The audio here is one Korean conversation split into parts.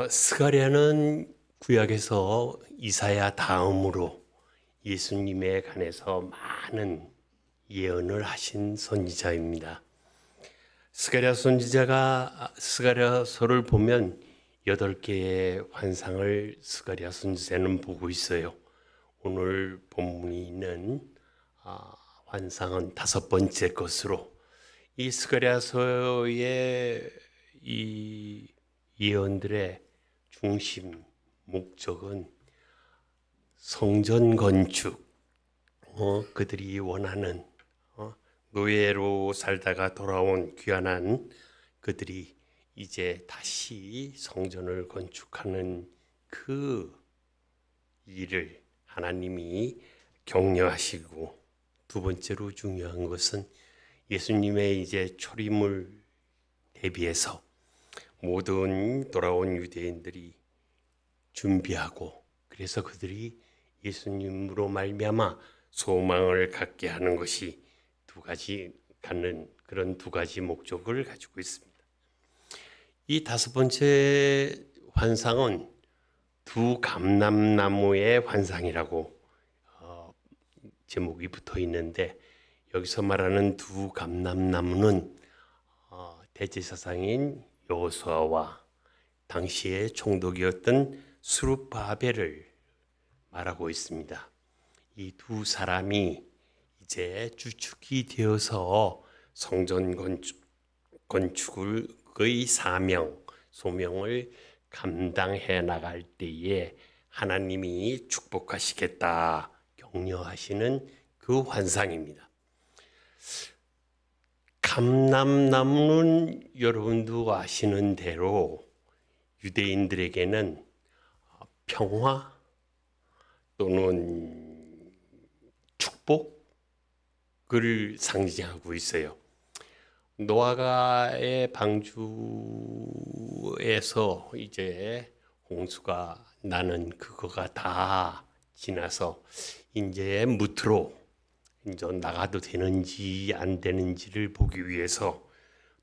스가랴는 구약에서 이사야 다음으로 예수님에 관해서 많은 예언을 하신 선지자입니다. 스가랴 선지자가 스가랴서를 보면 8개의 환상을 스가랴 선지자는 보고 있어요. 오늘 본문이 있는 환상은 5번째 것으로 이 스가랴서의 이 예언들의 중심 목적은 성전 건축, 그들이 원하는 노예로 살다가 돌아온 귀환한 그들이 이제 다시 성전을 건축하는 그 일을 하나님이 격려하시고, 두 번째로 중요한 것은 예수님의 이제 초림을 대비해서 모든 돌아온 유대인들이 준비하고, 그래서 그들이 예수님으로 말미암아 소망을 갖게 하는 것이 갖는 그런 두 가지 목적을 가지고 있습니다. 이 5번째 환상은 두 감람나무의 환상이라고 제목이 붙어 있는데, 여기서 말하는 두 감람나무는 대제사장인 여호수아와 당시의 총독이었던 스룹바벨을 말하고 있습니다. 이 두 사람이 이제 주축이 되어서 성전 건축의 소명을 감당해 나갈 때에 하나님이 축복하시겠다 격려하시는 그 환상입니다. 감람나무는 여러분도 아시는 대로 유대인들에게는 평화 또는 축복을 상징하고 있어요. 노아가의 방주에서 이제 홍수가 나는 그거가 다 지나서 이제 무트로 이제 나가도 되는지 안 되는지를 보기 위해서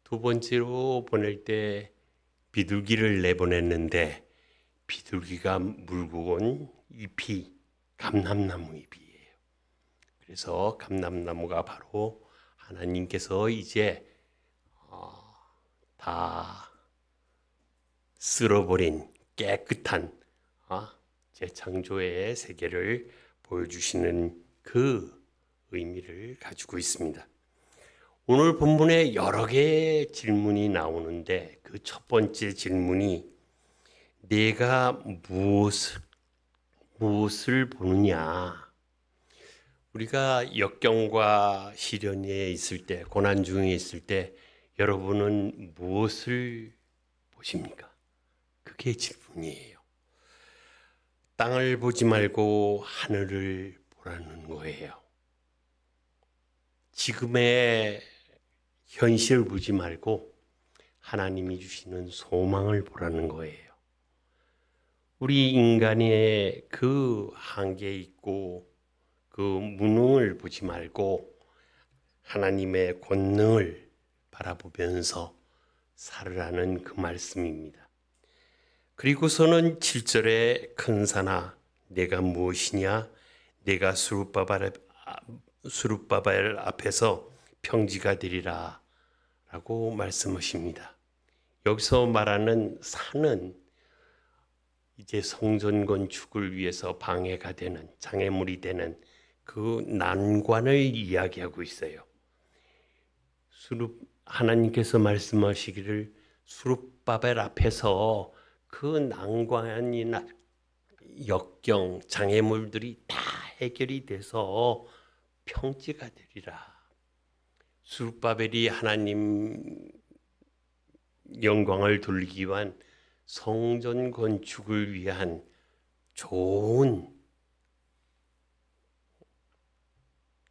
두 번째로 보낼 때 비둘기를 내보냈는데, 비둘기가 물고 온 잎이 감람나무 잎이에요. 그래서 감람나무가 바로 하나님께서 이제 다 쓸어버린 깨끗한 재창조의 세계를 보여주시는 그 의미를 가지고 있습니다. 오늘 본문에 여러 개의 질문이 나오는데, 그 첫 번째 질문이 내가 무엇을 보느냐? 우리가 역경과 시련에 있을 때, 고난 중에 있을 때 여러분은 무엇을 보십니까? 그게 질문이에요. 땅을 보지 말고 하늘을 보라는 거예요. 지금의 현실을 보지 말고 하나님이 주시는 소망을 보라는 거예요. 우리 인간의 그 한계 있고 그 무능을 보지 말고 하나님의 권능을 바라보면서 살으라는 그 말씀입니다. 그리고서는 7절에 큰 산아 내가 무엇이냐? 내가 스룹바벨 앞에서 평지가 되리라 라고 말씀하십니다. 여기서 말하는 산은 이제 성전 건축을 위해서 방해가 되는, 장애물이 되는 그 난관을 이야기하고 있어요. 하나님께서 말씀하시기를 스룹바벨 앞에서 그 난관이나 역경, 장애물들이 다 해결이 돼서 평지가 되리라. 스룹바벨이 하나님 영광을 돌리기 위한 성전 건축을 위한 좋은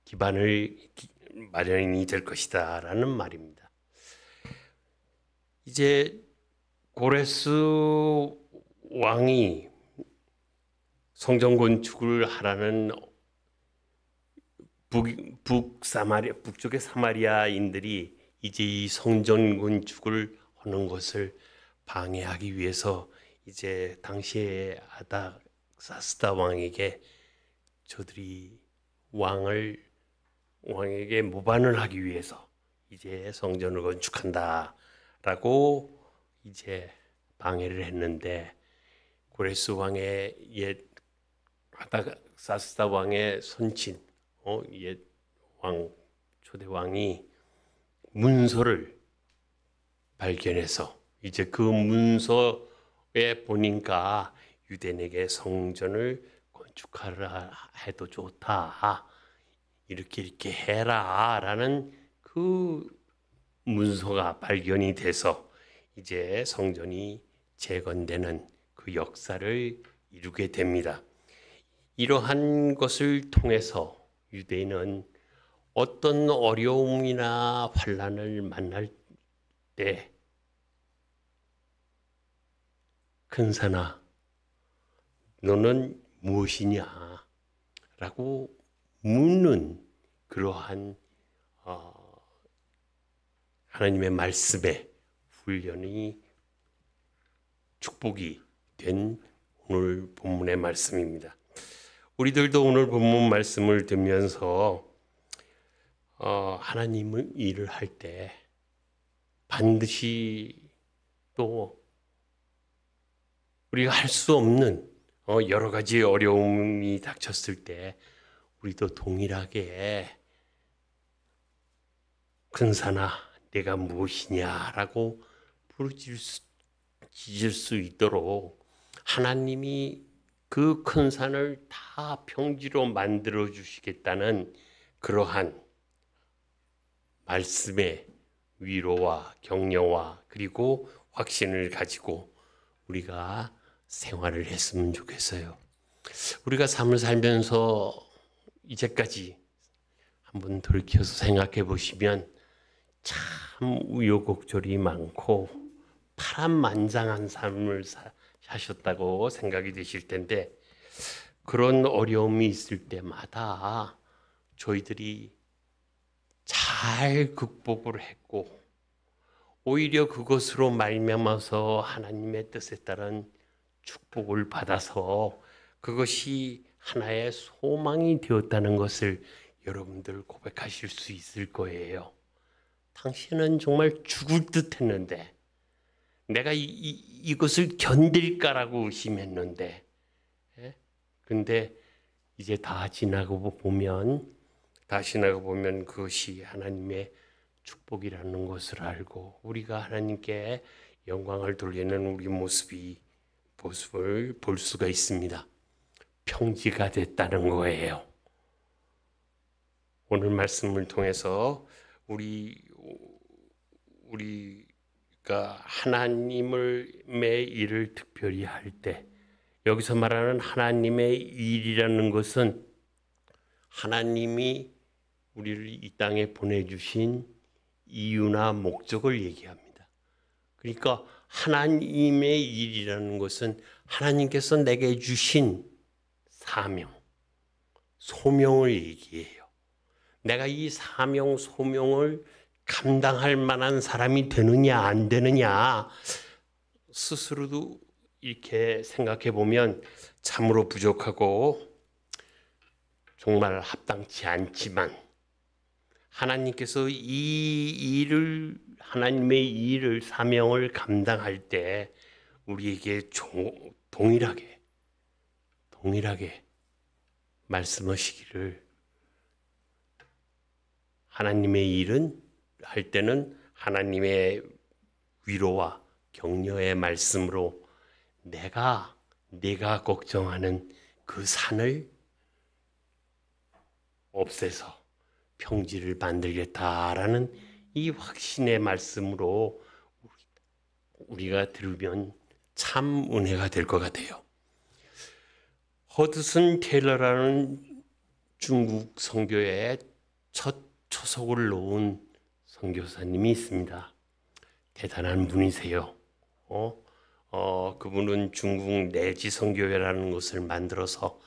기반을 마련이 될 것이다 라는 말입니다. 이제 고레스 왕이 성전 건축을 하라는 북쪽의 사마리아인들이 이제 이 성전 건축을 하는 것을 방해하기 위해서 이제 당시에 아닥사스다 왕에게 저들이 왕에게 모반을 하기 위해서 이제 성전을 건축한다라고 이제 방해를 했는데, 고레스 왕의 옛 아닥사스다 왕의 손친 옛 왕 초대 왕이 문서를 발견해서 이제 그 문서에 보니까 유대인에게 성전을 건축하라 해도 좋다, 이렇게 해라 라는 그 문서가 발견이 돼서 이제 성전이 재건되는 그 역사를 이루게 됩니다. 이러한 것을 통해서 유대인은 어떤 어려움이나 환난을 만날 때 큰사나 너는 무엇이냐 라고 묻는 그러한 하나님의 말씀에 훈련이 축복이 된 오늘 본문의 말씀입니다. 우리들도 오늘 본문 말씀을 듣면서 하나님의 일을 할 때 반드시 또 우리가 할 수 없는 여러 가지 어려움이 닥쳤을 때 우리도 동일하게 큰사나 내가 무엇이냐라고 부르짖을 수 있도록 하나님이 그 큰 산을 다 평지로 만들어 주시겠다는 그러한 말씀의 위로와 격려와 그리고 확신을 가지고 우리가 생활을 했으면 좋겠어요. 우리가 삶을 살면서 이제까지 한번 돌이켜서 생각해 보시면 참 우여곡절이 많고 파란만장한 삶을 사셨다고 생각이 되실 텐데, 그런 어려움이 있을 때마다 저희들이 잘 극복을 했고 오히려 그것으로 말미암아서 하나님의 뜻에 따른 축복을 받아서 그것이 하나의 소망이 되었다는 것을 여러분들 고백하실 수 있을 거예요. 당신은 정말 죽을 듯 했는데, 내가 이것을 견딜까라고 의심했는데, 근데 이제 다 지나고 보면 그것이 하나님의 축복이라는 것을 알고 우리가 하나님께 영광을 돌리는 우리 모습을 볼 수가 있습니다. 평지가 됐다는 거예요. 오늘 말씀을 통해서 우리가 하나님의 일을 특별히 할 때, 여기서 말하는 하나님의 일이라는 것은 하나님이 우리를 이 땅에 보내주신 이유나 목적을 얘기합니다. 그러니까 하나님의 일이라는 것은 하나님께서 내게 주신 사명, 소명을 얘기해요. 내가 이 사명, 소명을 감당할 만한 사람이 되느냐 안 되느냐 스스로도 이렇게 생각해 보면 참으로 부족하고 정말 합당치 않지만, 하나님께서 하나님의 일을, 사명을 감당할 때 우리에게 동일하게 말씀하시기를, 하나님의 일은 할 때는 하나님의 위로와 격려의 말씀으로 내가 걱정하는 그 산을 없애서 평지를 만들겠다라는 이 확신의 말씀으로 우리가 들으면 참 은혜가 될 것 같아요. 허드슨 테일러라는 중국 선교의 첫 초석을 놓은 선교사님이 있습니다. 대단한 분이세요. 그분은 중국 내지 선교회라는 것을 만들어서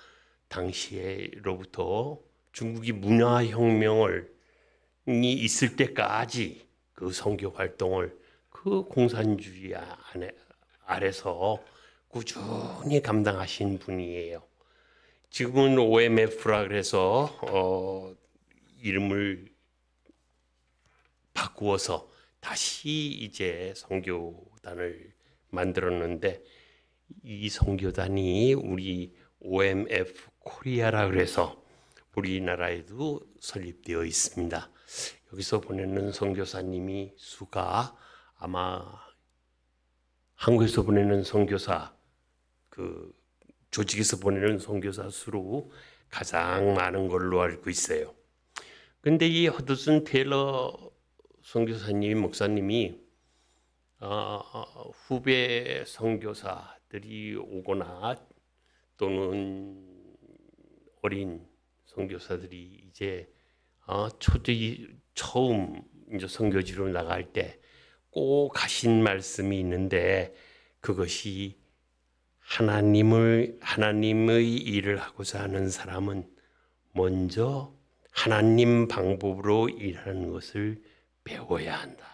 당시로부터 중국이 문화혁명이 있을 때까지 그 선교 활동을 그 공산주의 아래서 꾸준히 감당하신 분이에요. 지금은 OMF라 그래서 이름을 바꾸어서 다시 이제 선교단을 만들었는데, 이 선교단이 우리 OMF 코리아라 그래서 우리나라에도 설립되어 있습니다. 여기서 보내는 선교사님이 수가 아마 한국에서 보내는 선교사, 그 조직에서 보내는 선교사 수로 가장 많은 걸로 알고 있어요. 근데 이 허드슨 테일러 선교사님, 목사님이 후배 선교사들이 오거나 또는 어린 선교사들이 이제 처음 이제 선교지로 나갈 때 꼭 하신 말씀이 있는데, 그것이 하나님의 일을 하고자 하는 사람은 먼저 하나님 방법으로 일하는 것을 배워야 한다.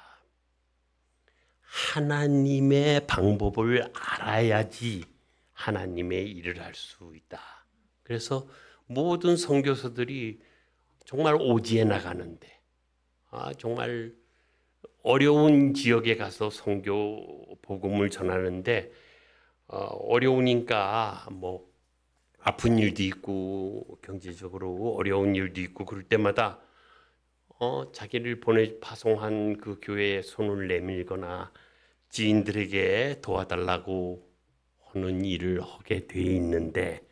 하나님의 방법을 알아야지 하나님의 일을 할 수 있다. 그래서 모든 선교사들이 정말 오지에 나가는데, 정말 어려운 지역에 가서 선교 복음을 전하는데, 어려우니까 뭐 아픈 일도 있고 경제적으로 어려운 일도 있고 그럴 때마다 자기를 파송한 그 교회에 손을 내밀거나 지인들에게 도와달라고 하는 일을 하게 돼 있는데,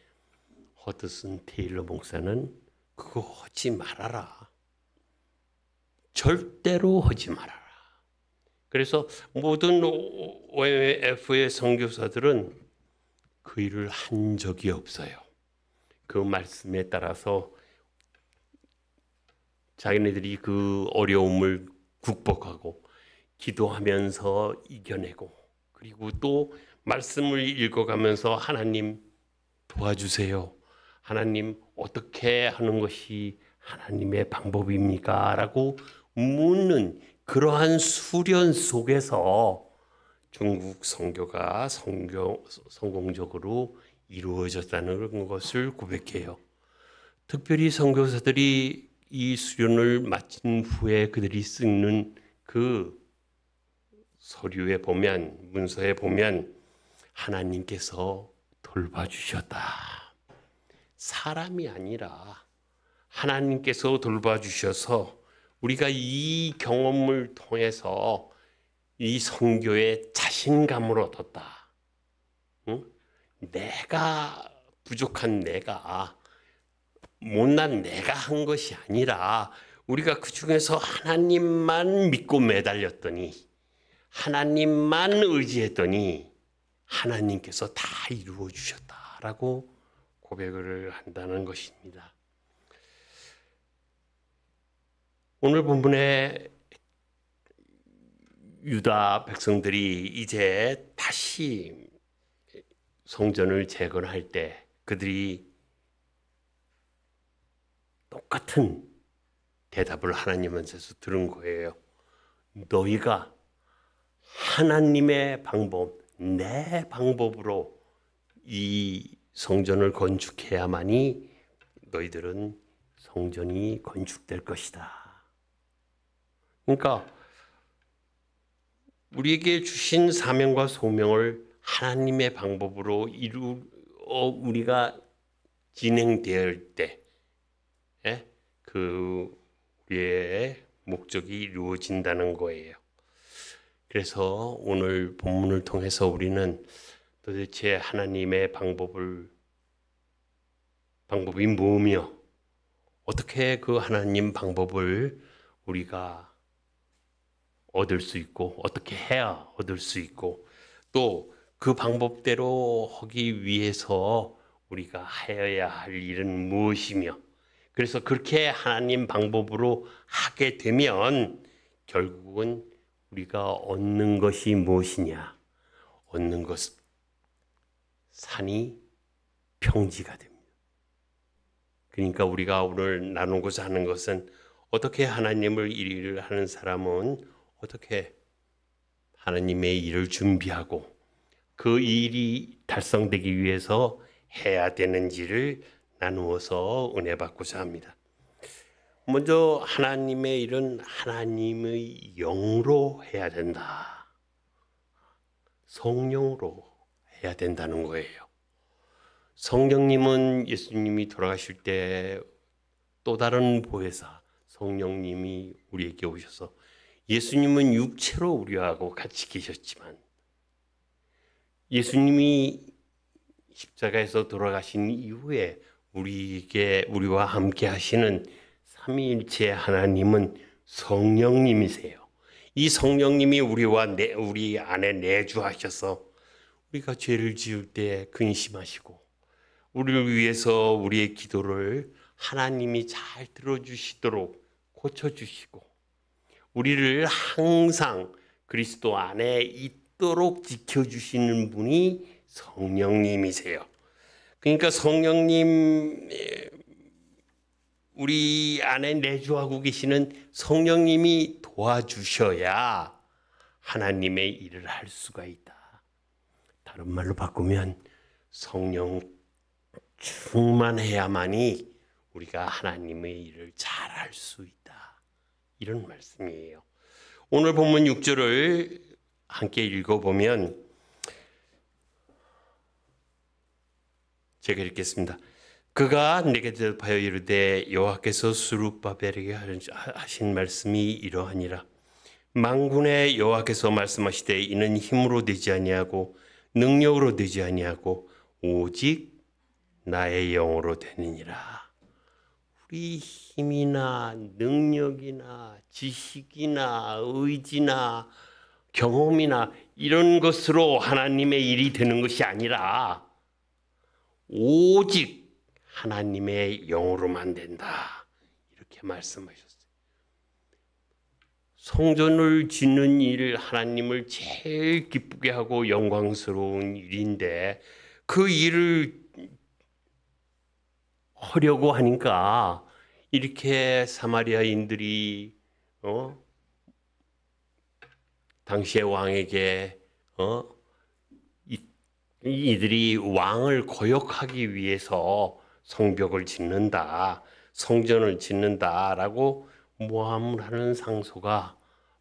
허드슨 테일러 목사는 그거 하지 말아라. 절대로 하지 말아라. 그래서 모든 OMF의 선교사들은 그 일을 한 적이 없어요. 그 말씀에 따라서 자기네들이 그 어려움을 극복하고 기도하면서 이겨내고, 그리고 또 말씀을 읽어가면서 하나님 도와주세요. 하나님 어떻게 하는 것이 하나님의 방법입니까? 라고 묻는 그러한 수련 속에서 중국 선교가 성공적으로 이루어졌다는 것을 고백해요. 특별히 선교사들이 이 수련을 마친 후에 그들이 쓰는 그 서류에 보면, 문서에 보면 하나님께서 돌봐주셨다. 사람이 아니라 하나님께서 돌봐주셔서 우리가 이 경험을 통해서 이 선교에 자신감을 얻었다. 내가 부족한 내가, 못난 내가 한 것이 아니라 우리가 그 중에서 하나님만 믿고 매달렸더니, 하나님만 의지했더니 하나님께서 다 이루어 주셨다라고 고백을 한다는 것입니다. 오늘 본문에 유다 백성들이 이제 다시 성전을 재건할 때 그들이 똑같은 대답을 하나님한테서 들은 거예요. 너희가 하나님의 방법, 내 방법으로 이 성전을 건축해야만이 너희들은 성전이 건축될 것이다. 그러니까 우리에게 주신 사명과 소명을 하나님의 방법으로 우리가 진행될 때, 그 우리의 목적이 이루어진다는 거예요. 그래서 오늘 본문을 통해서 우리는 도대체 하나님의 방법이 뭐며, 어떻게 그 하나님 방법을 우리가 얻을 수 있고, 어떻게 해야 얻을 수 있고, 또 그 방법대로 하기 위해서 우리가 하여야 할 일은 무엇이며, 그래서 그렇게 하나님 방법으로 하게 되면 결국은 우리가 얻는 것이 무엇이냐? 얻는 것은 산이 평지가 됩니다. 그러니까 우리가 오늘 나누고자 하는 것은, 어떻게 하나님의 일을 하는 사람은 어떻게 하나님의 일을 준비하고 그 일이 달성되기 위해서 해야 되는지를 나누어서 은혜 받고자 합니다. 먼저 하나님의 일은 하나님의 영으로 해야 된다. 성령으로 해야 된다는 거예요. 성령님은 예수님이 돌아가실 때 또 다른 보혜사 성령님이 우리에게 오셔서 예수님은 육체로 우리하고 같이 계셨지만 예수님이 십자가에서 돌아가신 이후에 우리와 함께 하시는 삼위일체 하나님은 성령님이세요. 이 성령님이 우리 안에 내주하셔서 우리가 죄를 지을 때 근심하시고 우리를 위해서 우리의 기도를 하나님이 잘 들어주시도록 고쳐주시고 우리를 항상 그리스도 안에 있도록 지켜주시는 분이 성령님이세요. 그러니까 성령님, 우리 안에 내주하고 계시는 성령님이 도와주셔야 하나님의 일을 할 수가 있다. 다른 말로 바꾸면 성령 충만해야만이 우리가 하나님의 일을 잘 할 수 있다. 이런 말씀이에요. 오늘 본문 6절을 함께 읽어보면 제가 읽겠습니다. 그가 내게 대답하여 이르되 여호와께서 스룹바벨에게 하신 말씀이 이러하니라. 만군의 여호와께서 말씀하시되 이는 힘으로 되지 아니하고 능력으로 되지 아니하고 오직 나의 영으로 되느니라. 우리 힘이나 능력이나 지식이나 의지나 경험이나 이런 것으로 하나님의 일이 되는 것이 아니라 오직 하나님의 영으로만 된다. 이렇게 말씀하셨어요. 성전을 짓는 일, 하나님을 제일 기쁘게 하고 영광스러운 일인데 그 일을 하려고 하니까 이렇게 사마리아인들이 당시의 왕에게 이들이 왕을 거역하기 위해서 성벽을 짓는다, 성전을 짓는다라고 모함을 하는 상소가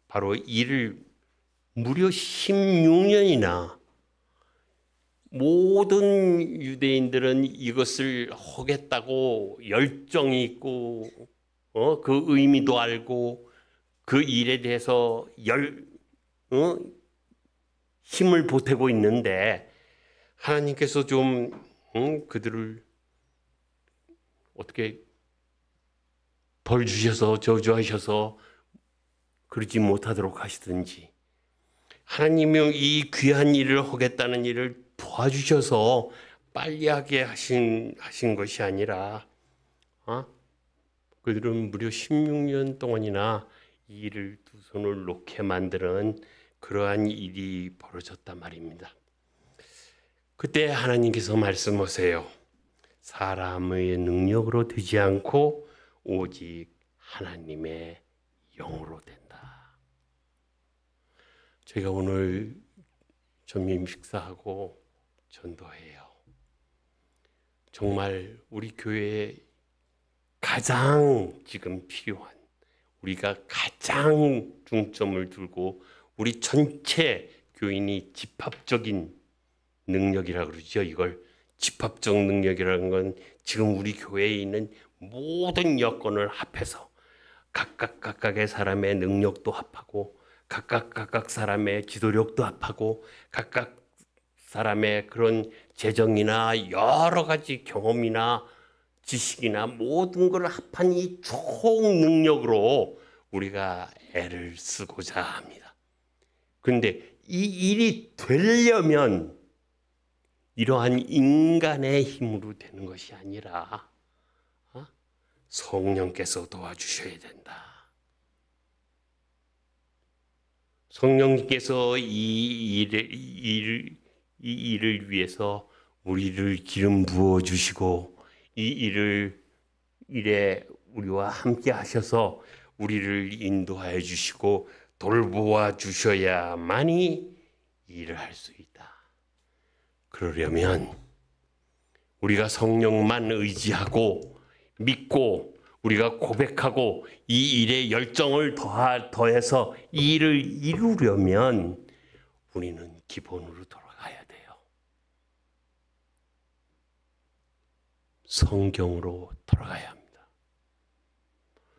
바로 이를 무려 16년이나 모든 유대인들은 이것을 하겠다고 열정이 있고 그 의미도 알고 그 일에 대해서 힘을 보태고 있는데 하나님께서 좀 그들을 어떻게 벌 주셔서 저주하셔서 그러지 못하도록 하시든지 하나님이 이 귀한 일을 하겠다는 일을 도와주셔서 빨리 하게 하신 것이 아니라 그들은 무려 16년 동안이나 이 일을 두 손을 놓게 만드는 그러한 일이 벌어졌단 말입니다. 그때 하나님께서 말씀하세요. 사람의 능력으로 되지 않고 오직 하나님의 영으로 된다. 저희가 오늘 점심 식사하고 전도해요. 정말 우리 교회에 가장 지금 필요한 우리가 가장 중점을 두고 우리 전체 교인이 집합적인 능력이라고 그러죠. 이걸 집합적 능력이라는 건 지금 우리 교회에 있는 모든 여건을 합해서 각각의 사람의 능력도 합하고 각각 사람의 지도력도 합하고 각각 사람의 그런 재정이나 여러 가지 경험이나 지식이나 모든 걸 합한 이 총능력으로 우리가 애를 쓰고자 합니다. 그런데 이 일이 되려면 이러한 인간의 힘으로 되는 것이 아니라 성령께서 도와주셔야 된다. 성령님께서 이 일을 위해서 우리를 기름 부어 주시고 이 일에 우리와 함께 하셔서 우리를 인도하여 주시고 돌보아 주셔야만이 이 일을 할 수 있다. 그러려면 우리가 성령만 의지하고 믿고 우리가 고백하고 이 일에 열정을 더해서 이 일을 이루려면 우리는 기본으로 돌아가야 돼요. 성경으로 돌아가야 합니다.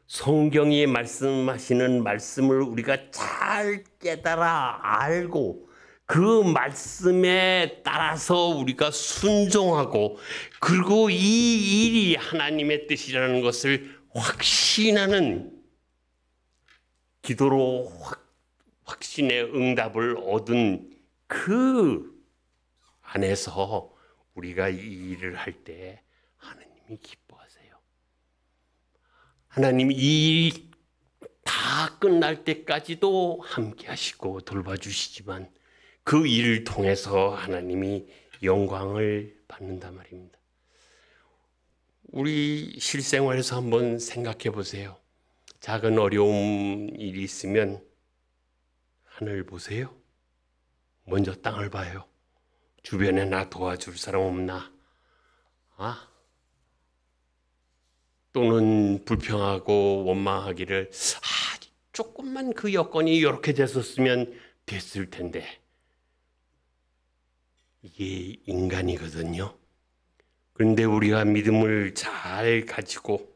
성경이 말씀하시는 말씀을 우리가 잘 깨달아 알고 그 말씀에 따라서 우리가 순종하고 그리고 이 일이 하나님의 뜻이라는 것을 확신하는 기도로 확신의 응답을 얻은 그 안에서 우리가 이 일을 할 때 하나님이 기뻐하세요. 하나님이 이 일이 다 끝날 때까지도 함께 하시고 돌봐주시지만 그 일을 통해서 하나님이 영광을 받는단 말입니다. 우리 실생활에서 한번 생각해 보세요. 작은 어려운 일이 있으면 하늘 보세요. 먼저 땅을 봐요. 주변에 나 도와줄 사람 없나? 또는 불평하고 원망하기를 조금만 그 여건이 이렇게 됐었으면 됐을 텐데. 이게 인간이거든요. 그런데 우리가 믿음을 잘 가지고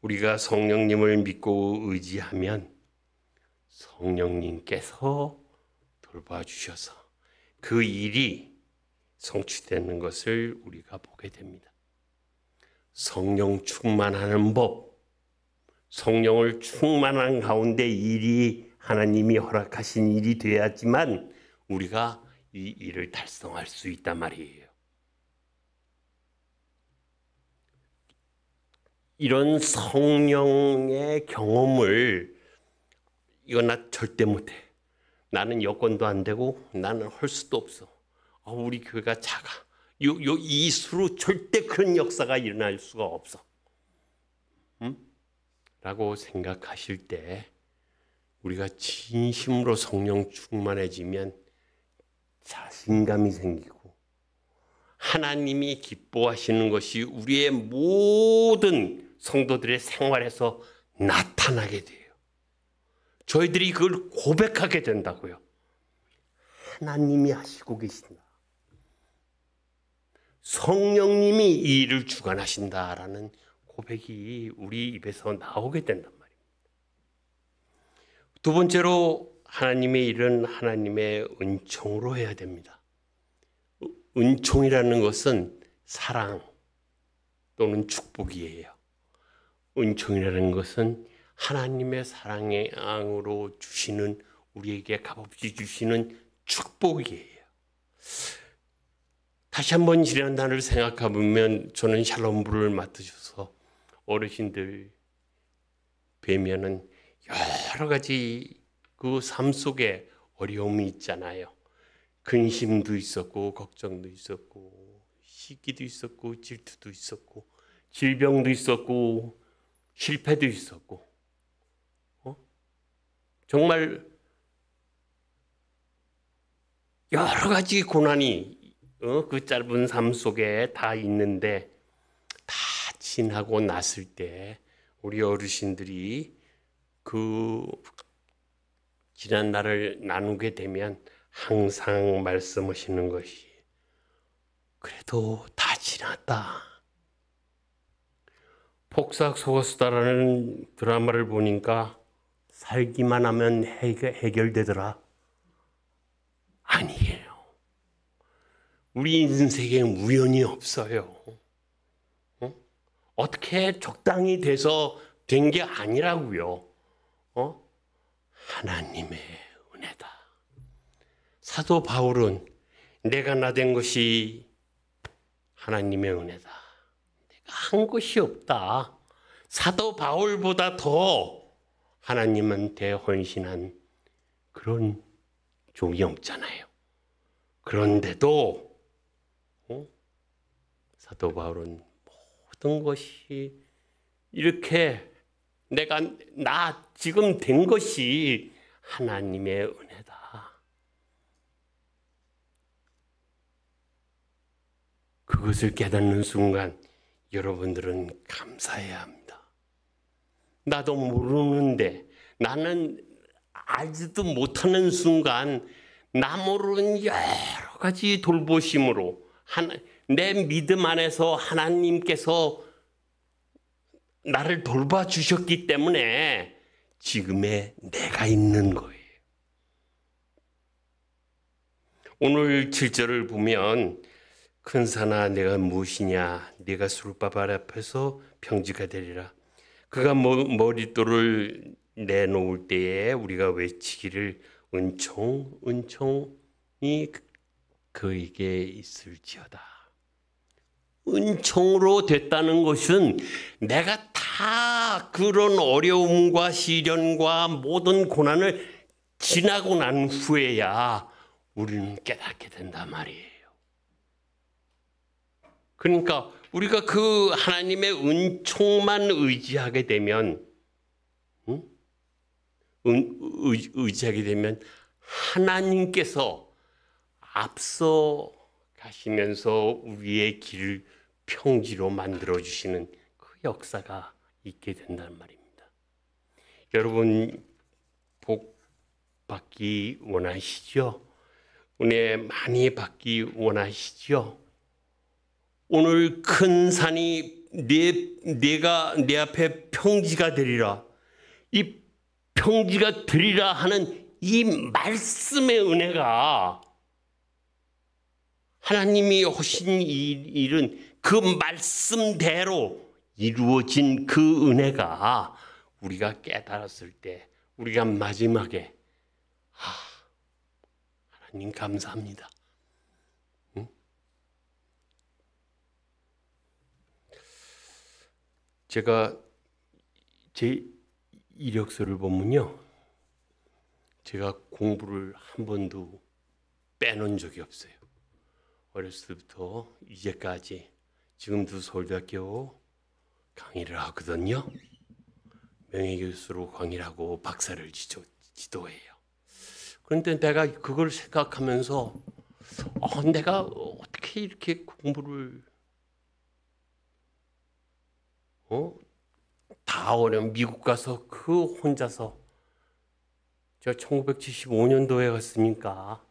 우리가 성령님을 믿고 의지하면 성령님께서 돌봐주셔서 그 일이 성취되는 것을 우리가 보게 됩니다. 성령 충만하는 법, 성령을 충만한 가운데 일이 하나님이 허락하신 일이 돼야지만 우리가 이 일을 달성할 수 있단 말이에요. 이런 성령의 경험을 이거 나 절대 못해. 나는 여건도 안 되고 나는 할 수도 없어. 우리 교회가 작아. 이 수로 절대 그런 역사가 일어날 수가 없어. 라고 생각하실 때 우리가 진심으로 성령 충만해지면 자신감이 생기고 하나님이 기뻐하시는 것이 우리의 모든 성도들의 생활에서 나타나게 돼요. 저희들이 그걸 고백하게 된다고요. 하나님이 하시고 계신다. 성령님이 이 일을 주관하신다라는 고백이 우리 입에서 나오게 된단 말입니다. 두 번째로 하나님의 일은 하나님의 은총으로 해야 됩니다. 은총이라는 것은 사랑 또는 축복이에요. 은총이라는 것은 하나님의 사랑으로 주시는 우리에게 값없이 주시는 축복이에요. 다시 한번 지난 날을 생각해 보면 저는 샬롬부를 맡으셔서 어르신들 뵈면은 여러 가지 그 삶 속에 어려움이 있잖아요. 근심도 있었고 걱정도 있었고 시기도 있었고 질투도 있었고 질병도 있었고 실패도 있었고 정말 여러 가지 고난이 그 짧은 삶 속에 다 있는데 다 지나고 났을 때 우리 어르신들이 그 지난 날을 나누게 되면 항상 말씀하시는 것이 그래도 다 지났다. 폭삭 속았수다라는 드라마를 보니까 살기만 하면 해결되더라. 아니에요. 우리 인생에 우연이 없어요. 어떻게 적당히 돼서 된 게 아니라고요. 하나님의 은혜다. 사도 바울은 내가 나된 것이 하나님의 은혜다. 내가 한 것이 없다. 사도 바울보다 더 하나님한테 헌신한 그런 종이 없잖아요. 그런데도 사도 바울은 모든 것이 이렇게 나 지금 된 것이 하나님의 은혜다. 그것을 깨닫는 순간 여러분들은 감사해야 합니다. 나도 모르는데, 나는 알지도 못하는 순간 나 모르는 여러 가지 돌보심으로 내 믿음 안에서 하나님께서 나를 돌봐주셨기 때문에 지금의 내가 있는 거예요. 오늘 7절을 보면 큰 산아 내가 무엇이냐, 네가 술바발 앞에서 평지가 되리라. 그가 머릿돌을 내놓을 때에 우리가 외치기를 은총 은총이 그에게 있을지어다. 은총으로 됐다는 것은 내가 다 그런 어려움과 시련과 모든 고난을 지나고 난 후에야 우리는 깨닫게 된단 말이에요. 그러니까 우리가 그 하나님의 은총만 의지하게 되면, 의지하게 되면 하나님께서 앞서 가시면서 우리의 길을 평지로 만들어주시는 그 역사가 있게 된다는 말입니다. 여러분 복 받기 원하시죠? 은혜 많이 받기 원하시죠? 오늘 큰 산이 내가 내 앞에 평지가 되리라. 이 평지가 되리라 하는 이 말씀의 은혜가, 하나님이 하신 이 일은 그 말씀대로 이루어진 그 은혜가 우리가 깨달았을 때 우리가 마지막에 하나님 감사합니다. 제가 제 이력서를 보면요, 제가 공부를 한 번도 빼놓은 적이 없어요. 어렸을 때부터 이제까지, 지금도 서울대학교 강의를 하거든요. 명예교수로 강의를 하고 박사를 지도해요. 그런데 내가 그걸 생각하면서 내가 어떻게 이렇게 공부를 다 어려운 미국 가서 그 혼자서, 저 1975년도에 갔으니까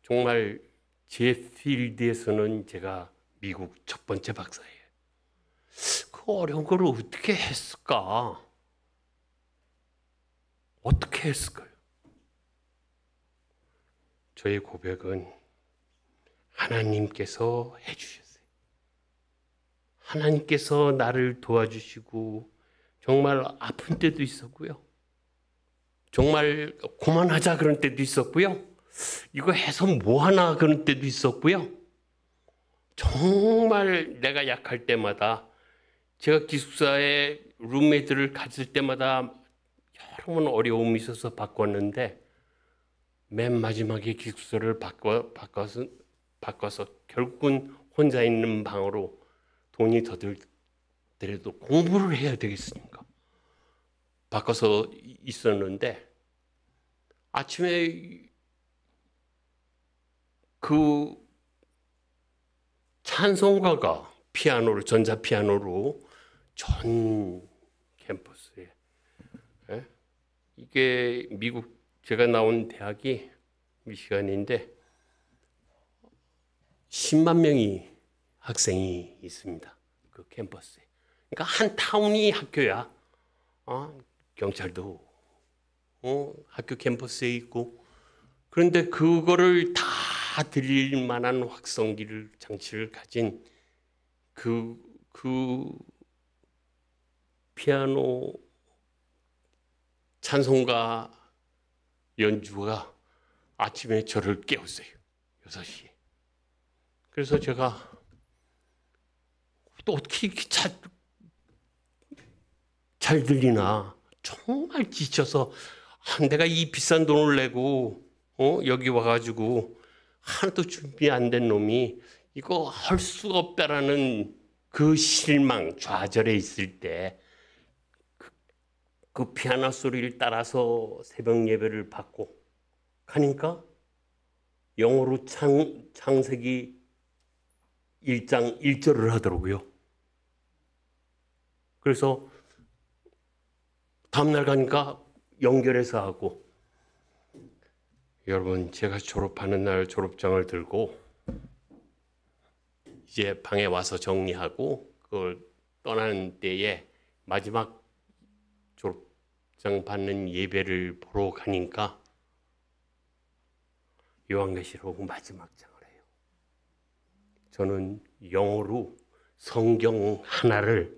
정말 제 필드에서는 제가 미국 첫 번째 박사예요. 그 어려운 걸 어떻게 했을까? 어떻게 했을까요? 저의 고백은 하나님께서 해주셨어요. 하나님께서 나를 도와주시고, 정말 아픈 때도 있었고요. 정말 그만하자 그런 때도 있었고요. 이거 해서 뭐하나 그런 때도 있었고요. 정말 내가 약할 때마다, 제가 기숙사에 룸메이트를 갔을 때마다 여러 번 어려움이 있어서 바꿨는데, 맨 마지막에 기숙사를 바꿔서 결국은 혼자 있는 방으로, 돈이 더 들더라도 공부를 해야 되겠으니까 바꿔서 있었는데, 아침에 그 찬송가가 피아노로, 전자피아노로 전 캠퍼스에, 이게 미국, 제가 나온 대학이 미시간인데 10만 명이 학생이 있습니다. 그 캠퍼스에. 그러니까 한 타운이 학교야. 경찰도 학교 캠퍼스에 있고. 그런데 그거를 다 드릴 만한 확성기를, 장치를 가진 그 피아노 찬송가 연주가 아침에 저를 깨웠어요. 6시에. 그래서 제가 또 어떻게 이렇게 잘 들리나, 정말 지쳐서 내가 이 비싼 돈을 내고 여기 와가지고 하나도 준비 안 된 놈이 이거 할 수가 없다라는 그 실망, 좌절에 있을 때 그 피아노 소리를 따라서 새벽 예배를 받고 가니까 영어로 창세기 1장 1절을 하더라고요. 그래서 다음날 가니까 연결해서 하고, 여러분, 제가 졸업하는 날 졸업장을 들고 이제 방에 와서 정리하고 그걸 떠나는 때에 마지막 졸업장 받는 예배를 보러 가니까 요한계시록 마지막 장을 해요. 저는 영어로 성경 하나를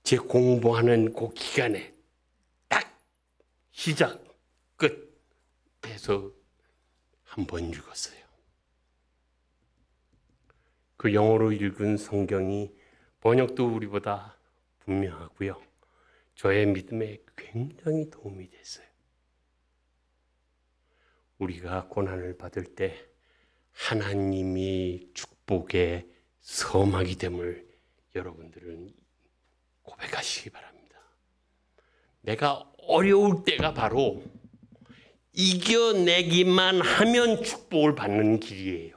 제 공부하는 그 기간에 딱 시작, 끝 해서 한 번 읽었어요. 그 영어로 읽은 성경이 번역도 우리보다 분명하고요. 저의 믿음에 굉장히 도움이 됐어요. 우리가 고난을 받을 때 하나님이 축복의 서막이 됨을 여러분들은 고백하시기 바랍니다. 내가 어려울 때가 바로 이겨내기만 하면 축복을 받는 길이에요.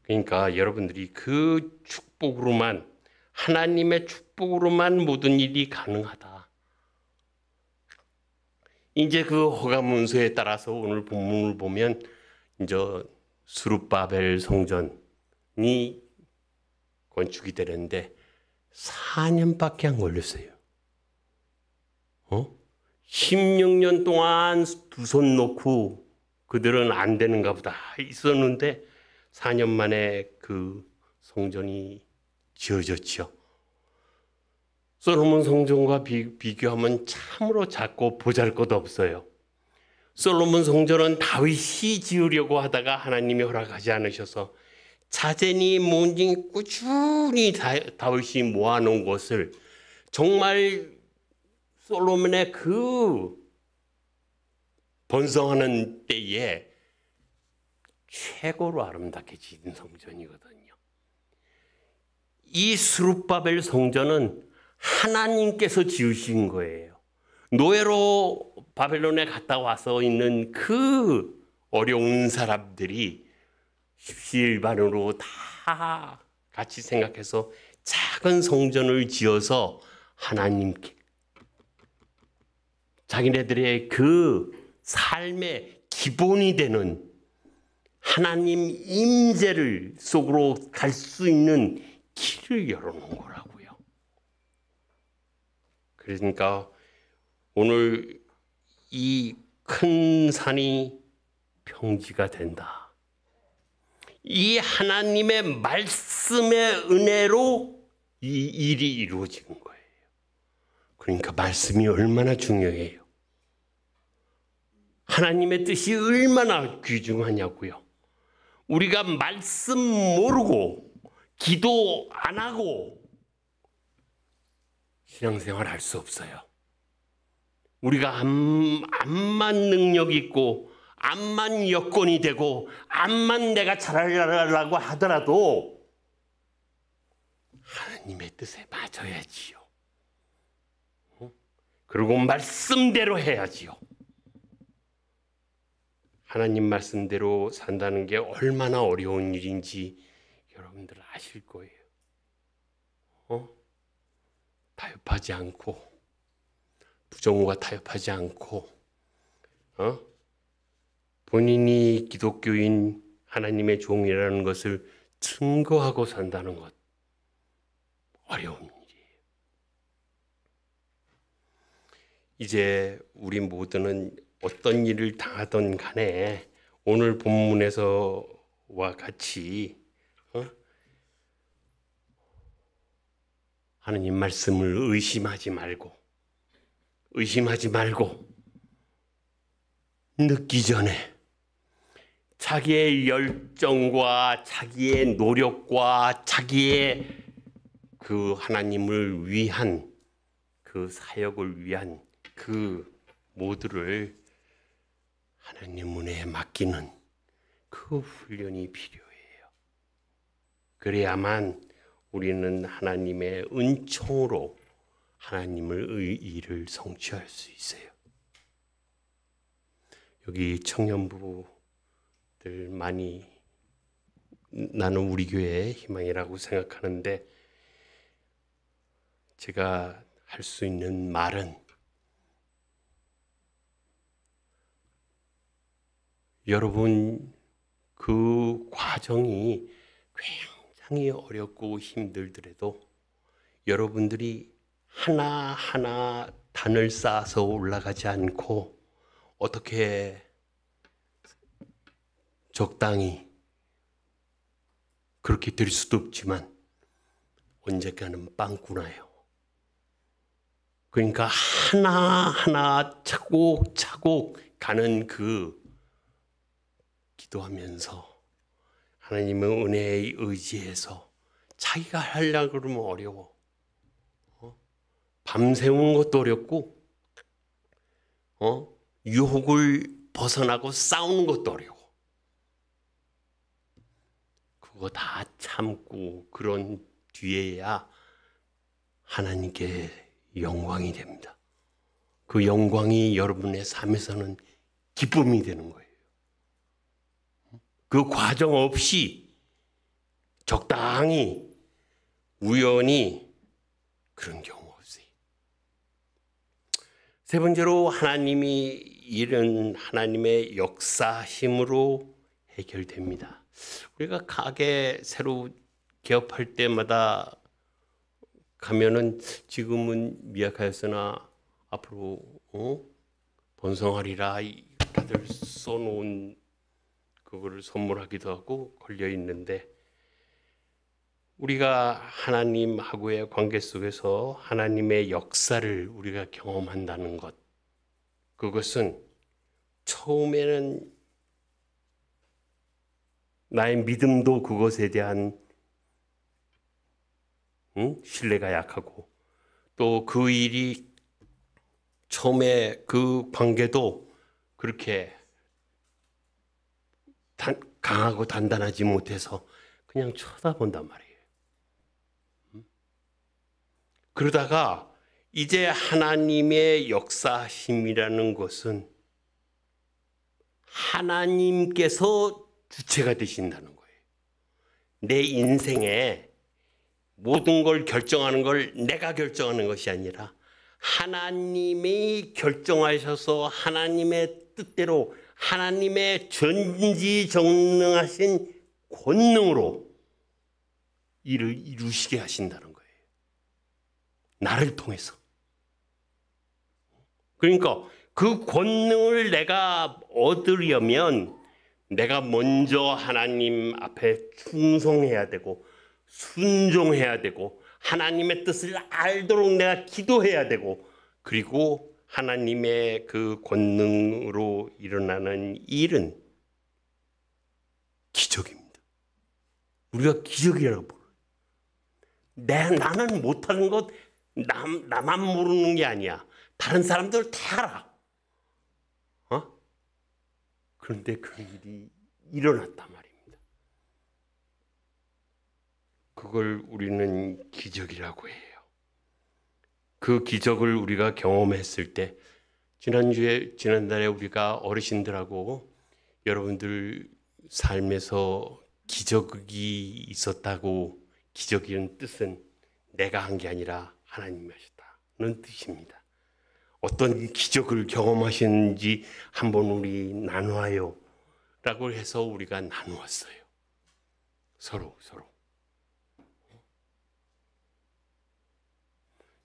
그러니까 여러분들이 그 축복으로만, 하나님의 축복으로만 모든 일이 가능하다. 이제 그 허가문서에 따라서 오늘 본문을 보면 이제 스룹바벨 성전이 건축이 되는데 4년밖에 안 걸렸어요. 16년 동안 두 손 놓고 그들은 안 되는가 보다 있었는데 4년 만에 그 성전이 지어졌죠. 솔로몬 성전과 비교하면 참으로 작고 보잘것 없어요. 솔로몬 성전은 다윗이 지으려고 하다가 하나님이 허락하지 않으셔서 자제니 뭔지 꾸준히 다윗이 모아놓은 것을 정말 솔로몬의 그 번성하는 때에 최고로 아름답게 지은 성전이거든요. 이 스룹바벨 성전은 하나님께서 지으신 거예요. 노예로 바벨론에 갔다 와서 있는 그 어려운 사람들이 십시일반으로 다 같이 생각해서 작은 성전을 지어서 하나님께 자기네들의 그 삶의 기본이 되는 하나님 임재를 속으로 갈 수 있는 길을 열어놓은 거라고요. 그러니까 오늘 이 큰 산이 평지가 된다. 이 하나님의 말씀의 은혜로 이 일이 이루어진 거예요. 그러니까 말씀이 얼마나 중요해요. 하나님의 뜻이 얼마나 귀중하냐고요. 우리가 말씀 모르고 기도 안 하고 신앙생활 할 수 없어요. 우리가 암만 능력 있고 암만 여건이 되고 암만 내가 잘하려고 하더라도 하나님의 뜻에 맞아야지요. 그리고 말씀대로 해야지요. 하나님 말씀대로 산다는 게 얼마나 어려운 일인지 여러분들 아실 거예요. 타협하지 않고 부정과 타협하지 않고 본인이 기독교인 하나님의 종이라는 것을 증거하고 산다는 것 어려운 일이에요. 이제 우리 모두는 어떤 일을 당하던 간에 오늘 본문에서와 같이 하나님 말씀을 의심하지 말고 늦기 전에 자기의 열정과 자기의 노력과 자기의 그 하나님을 위한 그 사역을 위한 그 모두를 하나님 은혜에 맡기는 그 훈련이 필요해요. 그래야만 우리는 하나님의 은총으로 하나님의 일을 성취할 수 있어요. 여기 청년부들 많이 나는 우리 교회의 희망이라고 생각하는데 제가 할 수 있는 말은 여러분 그 과정이 굉장히 어렵고 힘들더라도 여러분들이 하나하나 단을 쌓아서 올라가지 않고 어떻게 적당히 그렇게 될 수도 없지만 언젠가는 빵꾸나요. 그러니까 하나하나 차곡차곡 가는 그 기도하면서 하나님의 은혜에 의지해서 자기가 하려고 그러면 어려워. 밤새우는 것도 어렵고 유혹을 벗어나고 싸우는 것도 어려워. 그거 다 참고 그런 뒤에야 하나님께 영광이 됩니다. 그 영광이 여러분의 삶에서는 기쁨이 되는 거예요. 그 과정 없이 적당히 우연히 그런 경우 없어요. 세 번째로 하나님이 이런 하나님의 역사심으로 해결됩니다. 우리가 가게 새로 개업할 때마다 가면은 지금은 미약하였으나 앞으로 번성하리라 다들 써놓은 그거를 선물하기도 하고 걸려 있는데 우리가 하나님하고의 관계 속에서 하나님의 역사를 우리가 경험한다는 것, 그것은 처음에는 나의 믿음도 그것에 대한 신뢰가 약하고 또 그 일이 처음에 그 관계도 그렇게 강하고 단단하지 못해서 그냥 쳐다본단 말이에요. 그러다가 이제 하나님의 역사심이라는 것은 하나님께서 주체가 되신다는 거예요. 내 인생에 모든 걸 결정하는 걸 내가 결정하는 것이 아니라 하나님이 결정하셔서 하나님의 뜻대로 하나님의 전지전능하신 권능으로 일을 이루시게 하신다는 거예요. 나를 통해서. 그러니까 그 권능을 내가 얻으려면 내가 먼저 하나님 앞에 충성해야 되고 순종해야 되고 하나님의 뜻을 알도록 내가 기도해야 되고 그리고 하나님의 그 권능으로 일어나는 일은 기적입니다. 우리가 기적이라고 부르요. 나는 못하는 것 나만 모르는 게 아니야. 다른 사람들 다 알아. 그런데 그 일이 일어났단 말입니다. 그걸 우리는 기적이라고 해요. 그 기적을 우리가 경험했을 때 지난달에 우리가 어르신들하고 여러분들 삶에서 기적이 있었다고 기적이라는 뜻은 내가 한 게 아니라 하나님이 하셨다는 뜻입니다. 어떤 기적을 경험하셨는지 한번 우리 나누어요 라고 해서 우리가 나누었어요. 서로.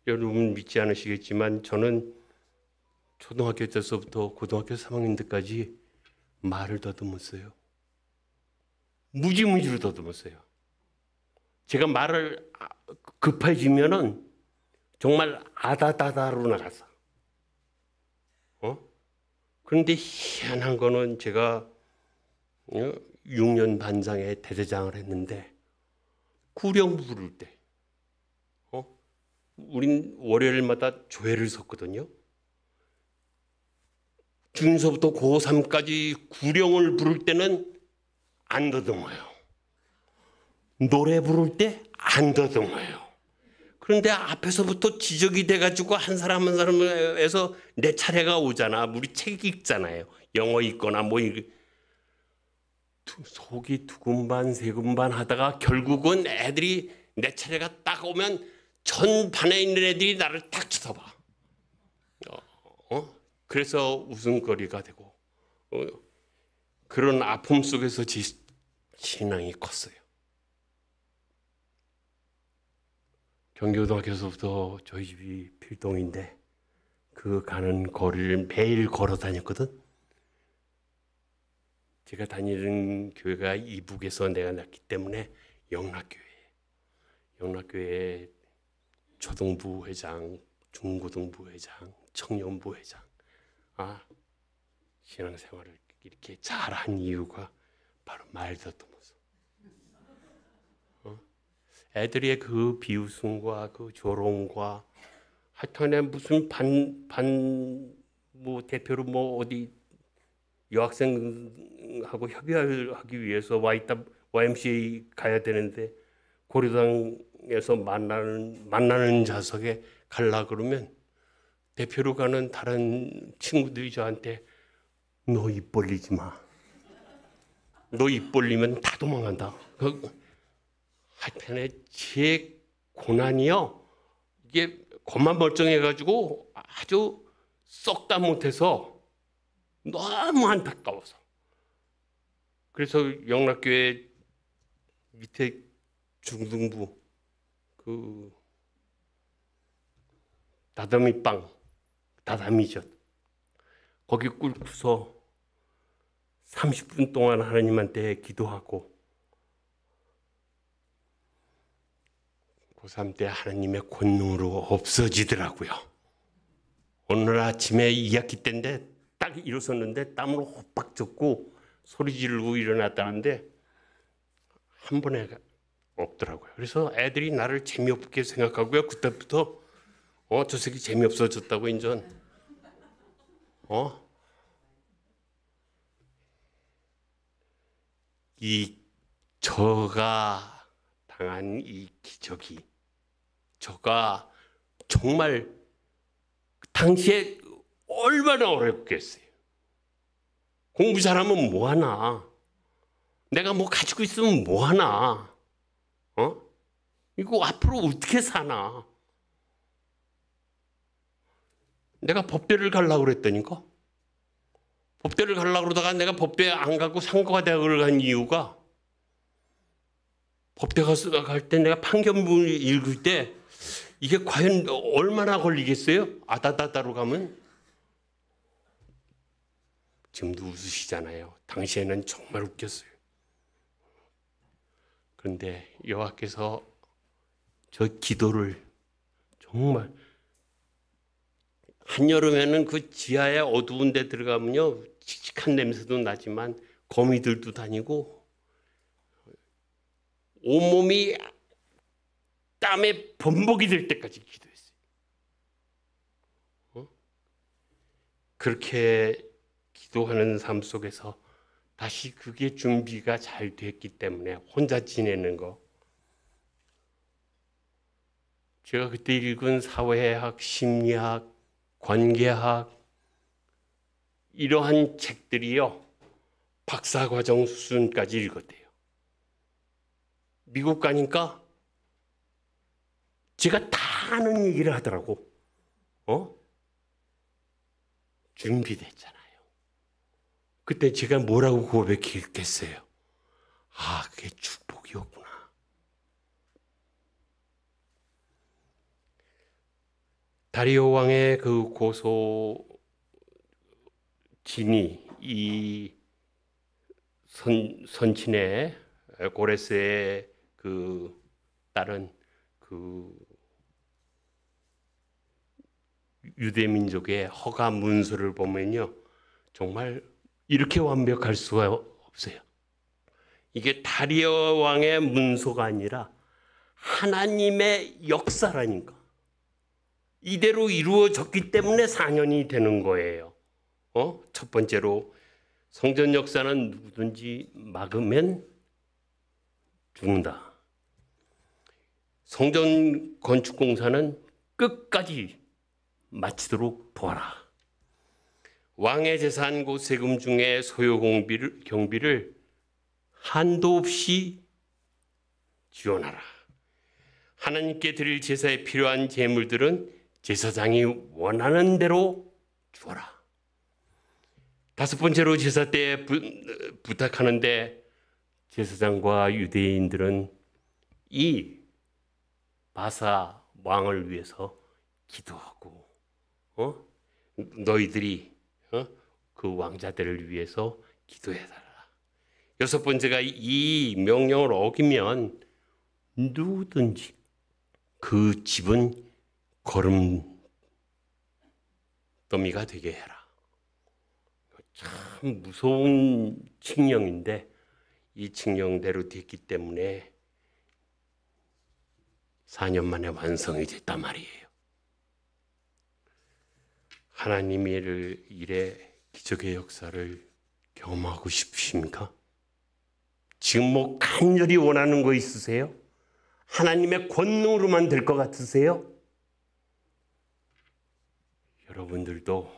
여러분 믿지 않으시겠지만 저는 초등학교 때서부터 고등학교 3학년 때까지 말을 더듬었어요. 무지무지로 더듬었어요. 제가 말을 급해지면은 정말 아다다다로 나갔어. 그런데 희한한 거는 제가 6년 반상의 대대장을 했는데 구령 부를 때 우린 월요일마다 조회를 섰거든요. 중서부터 고3까지 구령을 부를 때는 안 더듬어요. 노래 부를 때 안 더듬어요. 그런데 앞에서부터 지적이 돼가지고 한 사람 한 사람에서 내 차례가 오잖아. 우리 책 읽잖아요. 영어 읽거나 뭐 속이 두근반 세근반 하다가 결국은 애들이 내 차례가 딱 오면 전 반에 있는 애들이 나를 딱 쳐다봐. 그래서 웃음거리가 되고 그런 아픔 속에서 제 신앙이 컸어요. 경기고등학교에서부터 저희 집이 필동인데 그 가는 거리를 매일 걸어 다녔거든. 제가 다니는 교회가 이북에서 내가 났기 때문에 영락교회 초등부 회장, 중고등부 회장, 청년부 회장. 신앙생활을 이렇게 잘한 이유가 바로 말 듣으면서 애들의 그 비웃음과 그 조롱과 하여튼에 무슨 뭐 대표로 뭐 어디 여학생하고 협의하기 위해서 YMCA 가야 되는데 고려당에서 만나는 좌석에 갈라 그러면 대표로 가는 다른 친구들이 저한테 너 입 벌리지 마. 너 입 벌리면 다 도망간다. 하여튼에 제 고난이요. 이게 겉만 멀쩡해가지고 아주 썩다 못해서 너무 안타까워서. 그래서 영락교회 밑에 중등부 그 다다미죠. 거기 꿇고서 30분 동안 하나님한테 기도하고 고3 때 하나님의 권능으로 없어지더라고요. 오늘 아침에 2학기 때인데 딱 일어섰는데 땀으로 호박 젖고 소리 지르고 일어났다는데 한 번에 없더라고요. 그래서 애들이 나를 재미없게 생각하고요. 그때부터 저 새끼 재미없어졌다고 인전 저가 당한 이 기적이 저가 정말 당시에 얼마나 어렵겠어요. 공부 잘하면 뭐하나. 내가 뭐 가지고 있으면 뭐하나. 이거 앞으로 어떻게 사나. 내가 법대를 가려고 그랬다니까. 법대를 가려고 그러다가 내가 법대 안 가고 상가대학을 간 이유가 법대 갈 때 내가 판결문을 읽을 때 이게 과연 얼마나 걸리겠어요? 아다다다로 가면? 지금도 웃으시잖아요. 당시에는 정말 웃겼어요. 그런데 여호와께서 저 기도를 정말 한여름에는 그 지하에 어두운 데 들어가면요 칙칙한 냄새도 나지만 거미들도 다니고 온몸이 땀에 범벅이 될 때까지 기도했어요. 그렇게 기도하는 삶 속에서 다시 그게 준비가 잘 됐기 때문에 혼자 지내는 거. 제가 그때 읽은 사회학, 심리학, 관계학 이러한 책들이요 박사과정 수준까지 읽었대요. 미국 가니까 제가 다 아는 얘기를 하더라고. 준비됐잖아요. 그때 제가 뭐라고 고백했겠어요? 그게 축복이었구나. 다리오 왕의 그 고소 진이 이 선친의 고레스의 그 딸은 그 유대 민족의 허가 문서를 보면요 정말 이렇게 완벽할 수가 없어요. 이게 다리오 왕의 문서가 아니라 하나님의 역사라니까. 이대로 이루어졌기 때문에 4년이 되는 거예요. 첫 번째로 성전 역사는 누구든지 막으면 죽는다. 성전 건축 공사는 끝까지 마치도록 도와라. 왕의 재산 곧 세금 중에 소요 경비를 한도 없이 지원하라. 하나님께 드릴 제사에 필요한 제물들은 제사장이 원하는 대로 주어라. 다섯 번째로 제사 때 부탁하는데 제사장과 유대인들은 이 바사 왕을 위해서 기도하고 너희들이 그 왕자들을 위해서 기도해달라. 여섯 번째가 이 명령을 어기면 누구든지 그 집은 거름더미가 되게 해라. 참 무서운 칙령인데 이 칙령대로 됐기 때문에 4년 만에 완성이 됐단 말이에요. 하나님의 일에 기적의 역사를 경험하고 싶으십니까? 지금 뭐 간절히 원하는 거 있으세요? 하나님의 권능으로만 될 것 같으세요? 여러분들도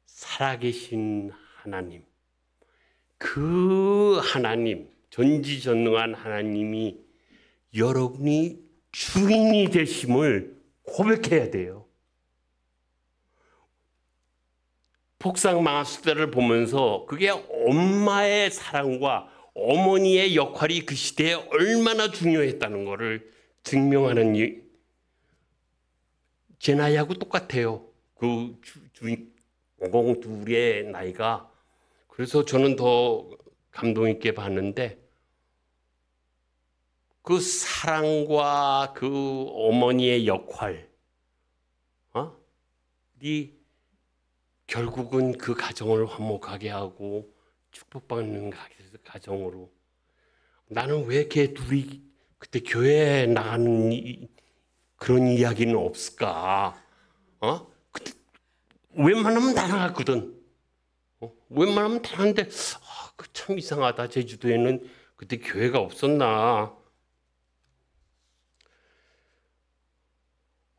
살아계신 하나님, 그 하나님, 전지전능한 하나님이 여러분이 주인이 되심을 고백해야 돼요. 복상 마수대를 보면서 그게 엄마의 사랑과 어머니의 역할이 그 시대에 얼마나 중요했다는 것을 증명하는 제 나이하고 똑같아요. 그 주인공 둘의 나이가. 그래서 저는 더 감동 있게 봤는데 그 사랑과 그 어머니의 역할이 결국은 그 가정을 화목하게 하고 축복받는 가정으로. 나는 왜 걔 둘이 그때 교회에 나가는 그런 이야기는 없을까? 그때 웬만하면 다 나갔거든. 웬만하면 다 나갔는데 참 이상하다. 제주도에는 그때 교회가 없었나?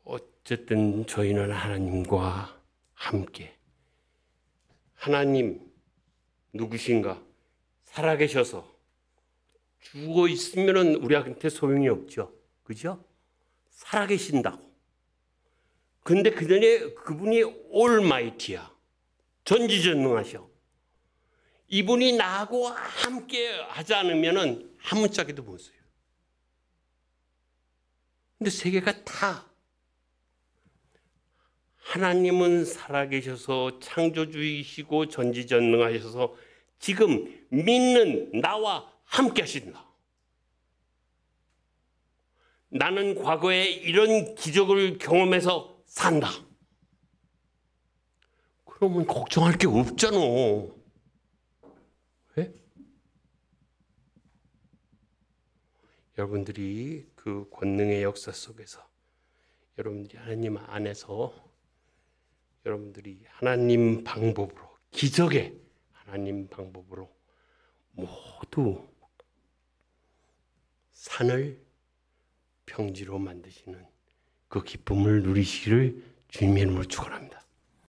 어쨌든 저희는 하나님과 함께. 하나님 누구신가? 살아계셔서 죽어 있으면 우리한테 소용이 없죠. 그죠? 살아계신다고. 근데 그분이 올마이티야. 전지전능하셔. 이분이 나하고 함께 하지 않으면 한 문짝에도 못 써요. 근데 세계가 다 하나님은 살아계셔서 창조주이시고 전지전능하셔서 지금 믿는 나와 함께 하신다. 나는 과거에 이런 기적을 경험해서 산다. 그러면 걱정할 게 없잖아. 왜? 여러분들이 그 권능의 역사 속에서 여러분들이 하나님 안에서 여러분들이 하나님 방법으로, 기적의 하나님 방법으로 모두 산을 평지로 만드시는 그 기쁨을 누리시기를 주님의 이름으로 축원합니다.